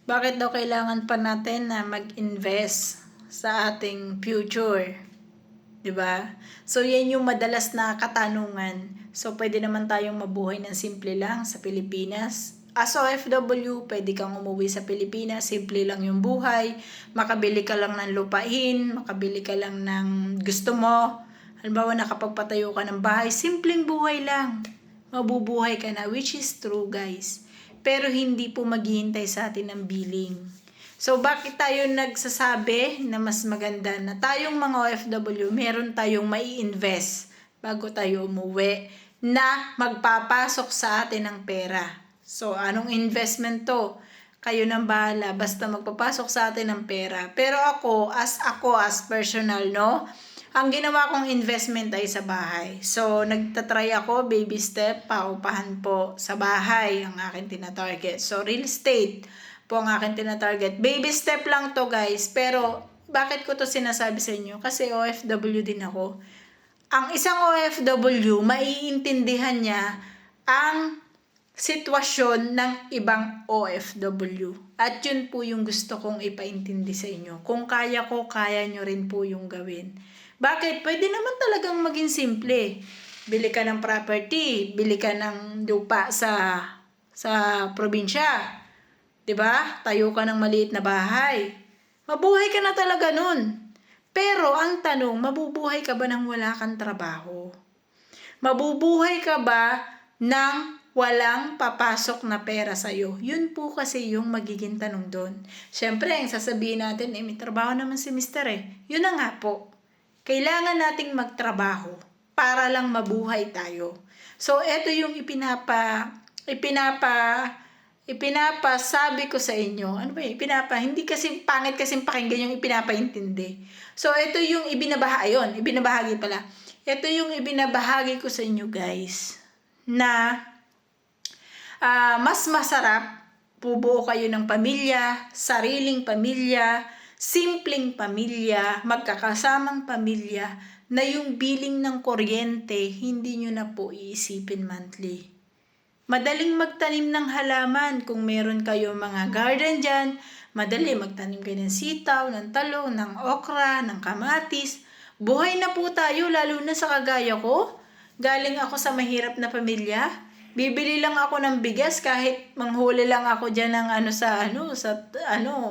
Bakit daw kailangan pa natin na mag-invest sa ating future? 'Di ba? So, yan yung madalas na katanungan. So, pwede naman tayong mabuhay ng simple lang sa Pilipinas. As OFW, pwede kang umuwi sa Pilipinas, simple lang yung buhay, makabili ka lang ng lupain, makabili ka lang ng gusto mo. Halimbawa, nakapagpatayo ka ng bahay, simpleng buhay lang. Mabubuhay ka na, which is true, guys. Pero hindi po maghihintay sa atin ng billing. So, bakit tayo nagsasabi na mas maganda na tayong mga OFW, meron tayong mai-invest bago tayo umuwi na magpapasok sa atin ng pera. So, anong investment to? Kayo nang bahala, basta magpapasok sa atin ng pera. Pero ako as personal, no? Ang ginawa kong investment ay sa bahay. So, nagtatry ako, baby step, paupahan po sa bahay ang akin tina-target. So, real estate po ang akin tina-target. Baby step lang to, guys. Pero, bakit ko to sinasabi sa inyo? Kasi OFW din ako. Ang isang OFW, maiintindihan niya ang sitwasyon ng ibang OFW. At yun po yung gusto kong ipaintindi sa inyo. Kung kaya ko, kaya nyo rin po yung gawin. Bakit? Pwede naman talagang maging simple. Bili ka ng property, bili ka ng lupa sa probinsya. 'Di ba? Tayo ka ng maliit na bahay. Mabuhay ka na talaga nun. Pero ang tanong, mabubuhay ka ba nang wala kang trabaho? Mabubuhay ka ba nang walang papasok na pera sa'yo? Yun po kasi yung magiging tanong doon. Siyempre, ang sasabihin natin, may trabaho naman si Mr. Yun na nga po. Kailangan nating magtrabaho para lang mabuhay tayo. So, ito yung ipinapasabi ko sa inyo. Ano ba yun? Hindi kasi pangit kasi pakinggan yung ipinapaintindi. So, ito yung ibinabahagi pala. Ito yung ibinabahagi ko sa inyo, guys, na mas masarap bubuo kayo ng pamilya, sariling pamilya, simpleng pamilya, magkakasamang pamilya, na yung billing ng kuryente, hindi nyo na po iisipin monthly. Madaling magtanim ng halaman kung meron kayo mga garden dyan. Madali magtanim kayo ng sitaw, ng talong, ng okra, ng kamatis. Buhay na po tayo, lalo na sa kagaya ko. Galing ako sa mahirap na pamilya. Bibili lang ako ng bigas kahit manghuli lang ako dyan ng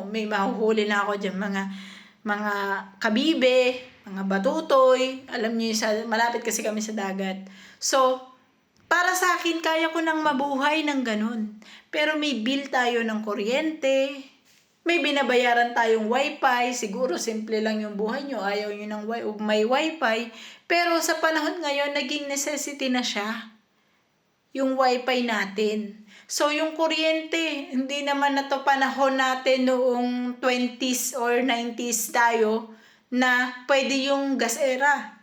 may mahuhuli na ako dyan mga kabibe, mga batutoy. Alam niyo, malapit kasi kami sa dagat. So, para sa akin, kaya ko nang mabuhay ng ganun. Pero may bill tayo ng kuryente, may binabayaran tayong wifi, siguro simple lang yung buhay nyo, ayaw nyo ng may wifi. Pero sa panahon ngayon, naging necessity na siya, yung wifi natin. So, yung kuryente, hindi naman na to panahon natin noong 20s or 90s tayo na pwede yung gas era.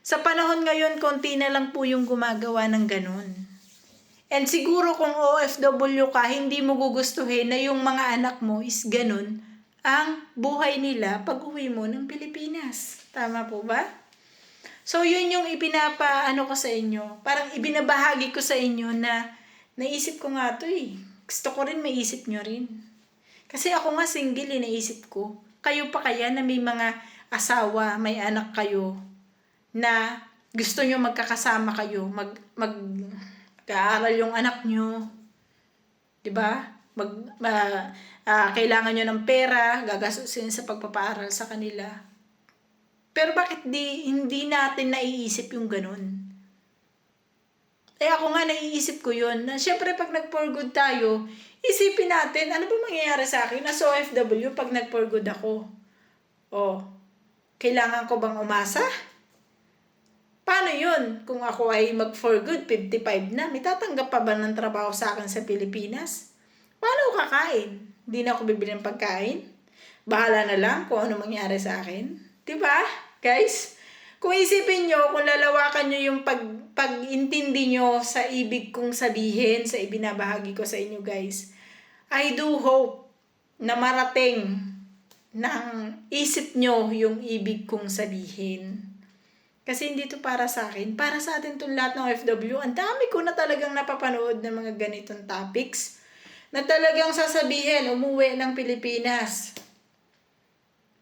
Sa panahon ngayon, konti na lang po yung gumagawa ng ganun. And siguro kung OFW ka, hindi mo gugustuhin na yung mga anak mo is ganun ang buhay nila pag uwi mo ng Pilipinas. Tama po ba? So, yun yung ipinapaano ko sa inyo. Parang ibinabahagi ko sa inyo na naisip ko nga to eh. Gusto ko rin maisip nyo rin. Kasi ako nga single naisip ko. Kayo pa kaya na may mga asawa, may anak kayo, na gusto nyo magkakasama kayo, mag-aaral yung anak nyo, 'di ba? Kailangan nyo ng pera, gagastusin sa pagpapaaral sa kanila. Pero bakit hindi natin naiisip yung ganun? Ako nga naiisip ko yun, na syempre pag nag-for good tayo, isipin natin, ano ba mangyayari sa akin as OFW pag nag-for good ako? Kailangan ko bang umasa? Paano yun? Kung ako ay mag-for good, 55 na, may tatanggap pa ba ng trabaho sa akin sa Pilipinas? Paano ako kakain? Hindi na ako bibili ng pagkain? Bahala na lang kung ano mangyari sa akin. Diba, guys? Kung isipin nyo, kung lalawakan nyo yung pag-intindi nyo sa ibig kong sabihin, sa ibinabahagi ko sa inyo, guys, I do hope na marating ng isip nyo yung ibig kong sabihin. Kasi hindi to para sa akin. Para sa atin itong lahat ng OFW. Ang dami ko na talagang napapanood ng mga ganitong topics na talagang sasabihin, umuwi ng Pilipinas.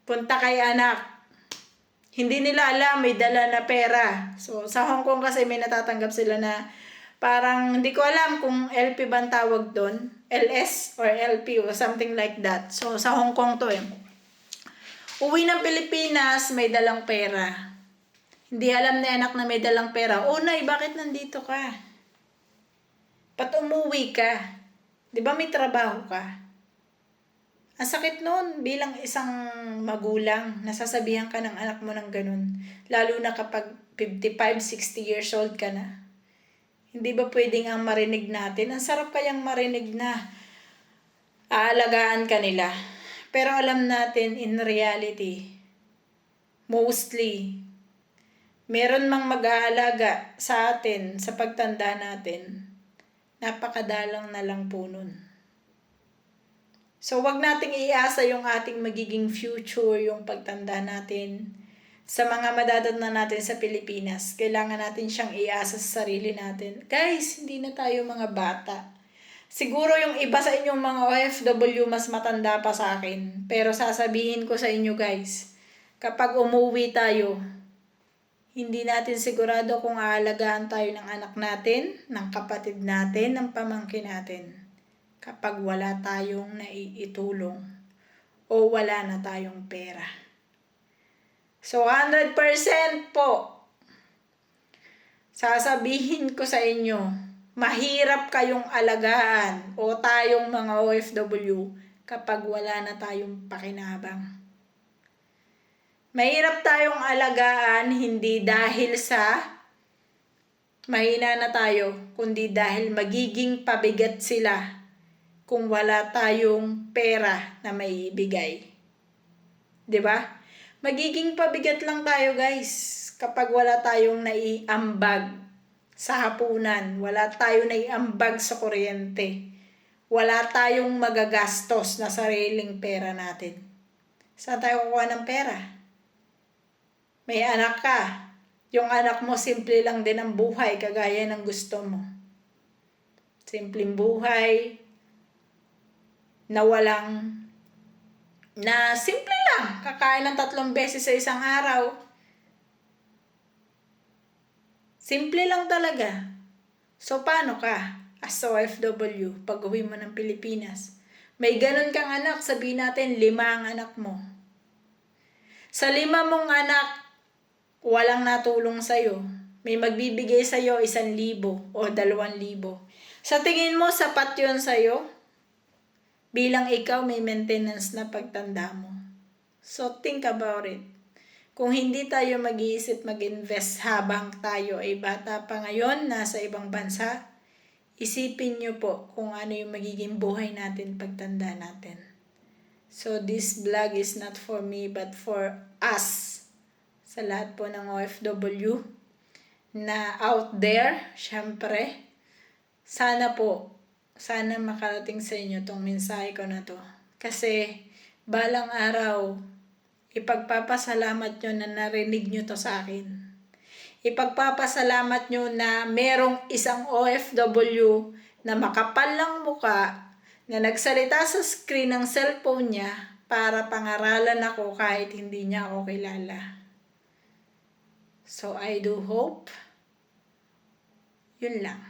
Punta kay anak. Hindi nila alam, may dala na pera. So, sa Hong Kong kasi may natatanggap sila na parang, hindi ko alam kung LP ba ang tawag doon. LS or LP or something like that. So, sa Hong Kong to eh. Uwi ng Pilipinas, may dalang pera. Hindi alam ni anak na may dalang pera. Oh, Nay, bakit nandito ka? Ba't umuwi ka? Di ba may trabaho ka? Ang sakit nun bilang isang magulang, nasasabihan ka ng anak mo ng ganun. Lalo na kapag 55, 60 years old ka na. Hindi ba pwedeng ang marinig natin? Ang sarap kayang marinig na aalagaan ka nila. Pero alam natin in reality, mostly, meron mang mag-aalaga sa atin sa pagtanda natin. Napakadalang na lang po nun. So, wag nating iasa yung ating magiging future, yung pagtanda natin sa mga madadatnan natin sa Pilipinas. Kailangan natin siyang iasa sa sarili natin. Guys, hindi na tayo mga bata. Siguro yung iba sa inyong mga OFW mas matanda pa sa akin. Pero sasabihin ko sa inyo guys, kapag umuwi tayo, hindi natin sigurado kung aalagaan tayo ng anak natin, ng kapatid natin, ng pamangkin natin. Kapag wala tayong naiitulong o wala na tayong pera. So 100% po, sasabihin ko sa inyo, mahirap kayong alagaan o tayong mga OFW kapag wala na tayong pakinabang. Mahirap tayong alagaan hindi dahil sa mahina na tayo, kundi dahil magiging pabigat sila kung wala tayong pera na may ibigay. 'Di ba? Magiging pabigat lang tayo guys kapag wala tayong naiambag sa hapunan, wala tayong naiambag sa kuryente, wala tayong magagastos na sariling pera natin. Saan tayo kukuha ng pera? May anak ka. Yung anak mo, simple lang din ang buhay, kagaya ng gusto mo. Simpleng buhay, na simple lang, kakain ng 3 beses sa isang araw. Simple lang talaga. So, paano ka as OFW pag uwi mo ng Pilipinas? May ganun kang anak, sabihin natin 5 ang anak mo. Sa 5 mong anak, walang natulong sa'yo. May magbibigay sa'yo 1,000 o 2,000. Sa tingin mo, sapat yun sa'yo? Bilang ikaw may maintenance na pagtanda mo. So, think about it. Kung hindi tayo mag-iisip, mag-invest habang tayo ay bata pa ngayon, nasa ibang bansa, isipin nyo po kung ano yung magiging buhay natin pagtanda natin. So, this vlog is not for me but for us. Sa lahat po ng OFW na out there, syempre, sana makarating sa inyo tong mensahe ko na to. Kasi, balang araw, ipagpapasalamat nyo na narinig nyo to sa akin. Ipagpapasalamat nyo na merong isang OFW na makapal lang muka, na nagsalita sa screen ng cellphone niya para pangaralan ako kahit hindi niya ako kilala. So, I do hope, yun lang.